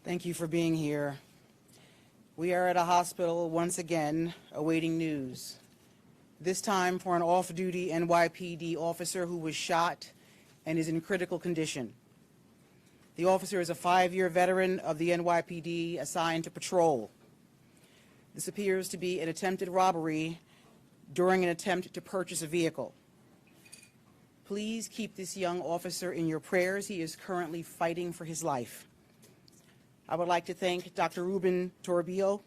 Thank you for being here. We are at a hospital once again awaiting news, this time for an off-duty NYPD officer who was shot and is in critical condition. The officer is a 5-year veteran of the NYPD assigned to patrol. This appears to be an attempted robbery during an attempt to purchase a vehicle. Please keep this young officer in your prayers. He is currently fighting for his life. I would like to thank Dr. Ruben Toribio,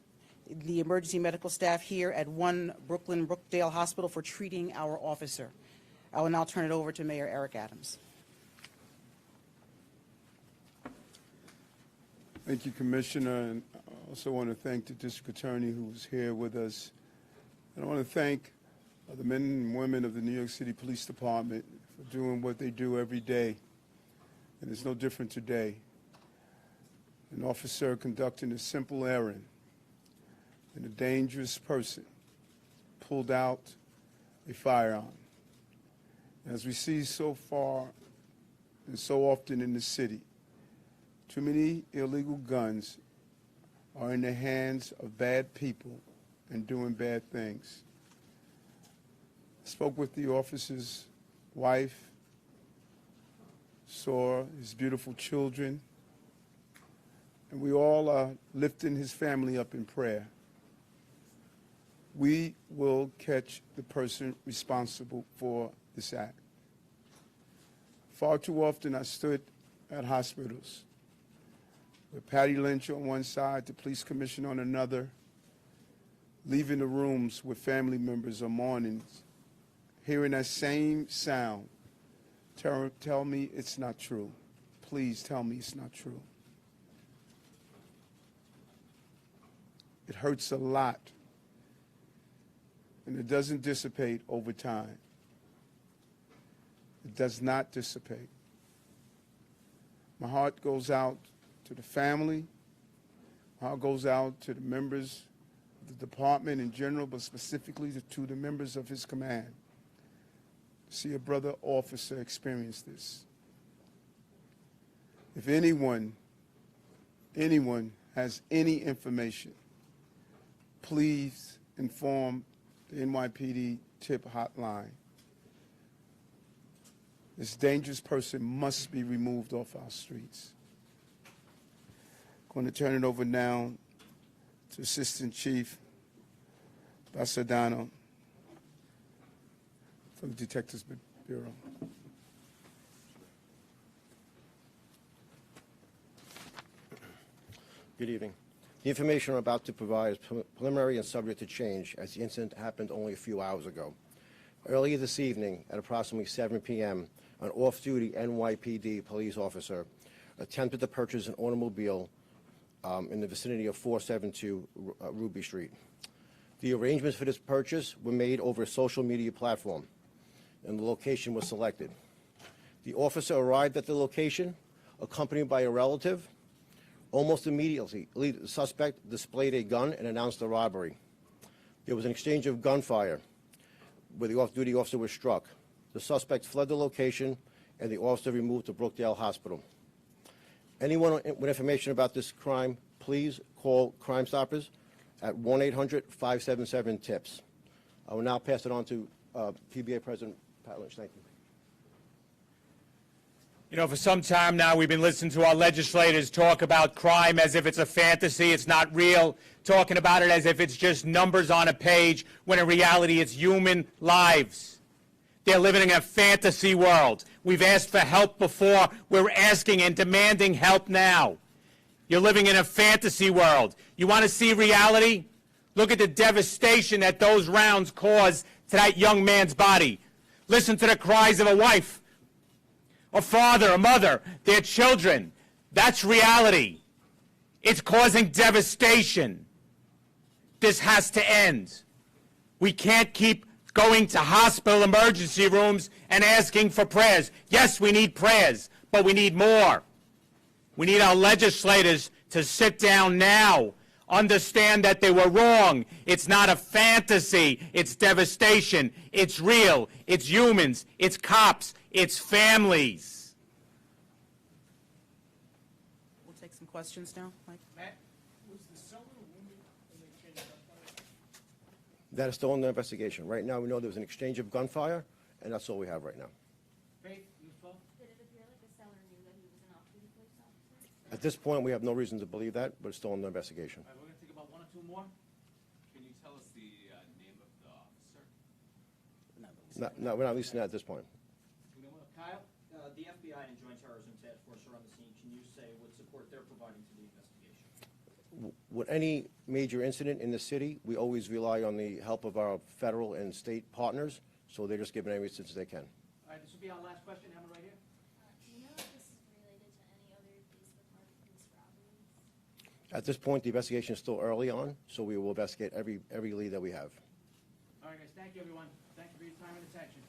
the emergency medical staff here at 1 Brooklyn Brookdale Hospital, for treating our officer. I will now turn it over to Mayor Eric Adams. Thank you, Commissioner, and I also want to thank the District Attorney who was here with us. And I want to thank the men and women of the New York City Police Department for doing what they do every day, and it's no different today. An officer conducting a simple errand and a dangerous person pulled out a firearm. As we see so far and so often in the city, too many illegal guns are in the hands of bad people and doing bad things. I spoke with the officer's wife, saw his beautiful children, and we all are lifting his family up in prayer. We will catch the person responsible for this act. Far too often I stood at hospitals with Patty Lynch on one side, the police commissioner on another, leaving the rooms with family members on mornings, hearing that same sound. Tell me it's not true. Please tell me it's not true. It hurts a lot, and it doesn't dissipate over time. It does not dissipate. My heart goes out to the family. My heart goes out to the members of the department in general, but specifically to the members of his command. See a brother officer experience this. If anyone has any information, please inform the NYPD tip hotline. This dangerous person must be removed off our streets. I'm going to turn it over now to Assistant Chief Basadano from the Detectives Bureau. Good evening. The information I'm about to provide is preliminary and subject to change, as the incident happened only a few hours ago. Earlier this evening, at approximately 7 p.m., an off-duty NYPD police officer attempted to purchase an automobile in the vicinity of 472 Ruby Street. The arrangements for this purchase were made over a social media platform, and the location was selected. The officer arrived at the location, accompanied by a relative. Almost immediately, the suspect displayed a gun and announced a robbery. There was an exchange of gunfire where the off-duty officer was struck. The suspect fled the location, and the officer removed to Brookdale Hospital. Anyone with information about this crime, please call Crime Stoppers at 1-800-577-TIPS. I will now pass it on to PBA President Pat Lynch. Thank you. You know, for some time now, we've been listening to our legislators talk about crime as if it's a fantasy, it's not real, talking about it as if it's just numbers on a page, when in reality it's human lives. They're living in a fantasy world. We've asked for help before. We're asking and demanding help now. You're living in a fantasy world. You want to see reality? Look at the devastation that those rounds caused to that young man's body. Listen to the cries of a wife, a father, a mother, their children. That's reality. It's causing devastation. This has to end. We can't keep going to hospital emergency rooms and asking for prayers. Yes, we need prayers, but we need more. We need our legislators to sit down now, understand that they were wrong. It's not a fantasy. It's devastation. It's real. It's humans. It's cops. It's families. take some questions now, Mike? Matt, was the seller wounded when they changed gunfire? That is still under investigation. Right now, we know there was an exchange of gunfire, and that's all we have right now. Faith, News 12? Did it appear like the seller knew that he was an off-duty police officer? At this point, we have no reason to believe that, but it's still under investigation. All right, we're going to take about one or two more. Can you tell us the name of the officer? No, we're not releasing that at this point. Kyle? The FBI and Joint Terrorism Task Force are on the scene. Can you say what support they're providing to the investigation? With any major incident in the city, we always rely on the help of our federal and state partners, so they're just giving every assistance they can. All right, this will be our last question. Emma, right here. Do you know if this is related to any other police department police robberies? At this point, the investigation is still early on, so we will investigate every lead that we have. All right, guys, thank you, everyone. Thank you for your time and attention.